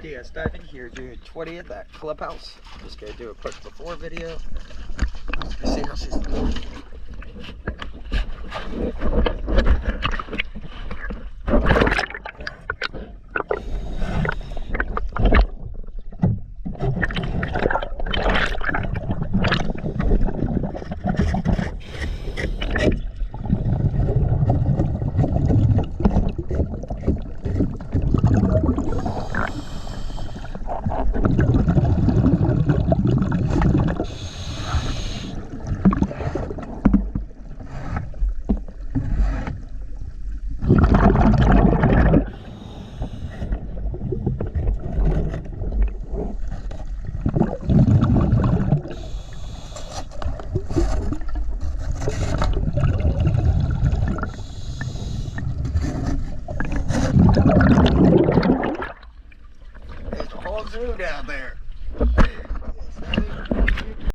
DS diving here, June 20th at Clubhouse. Just gonna do a quick before video. See how she's doing. There's a whole zoo down there.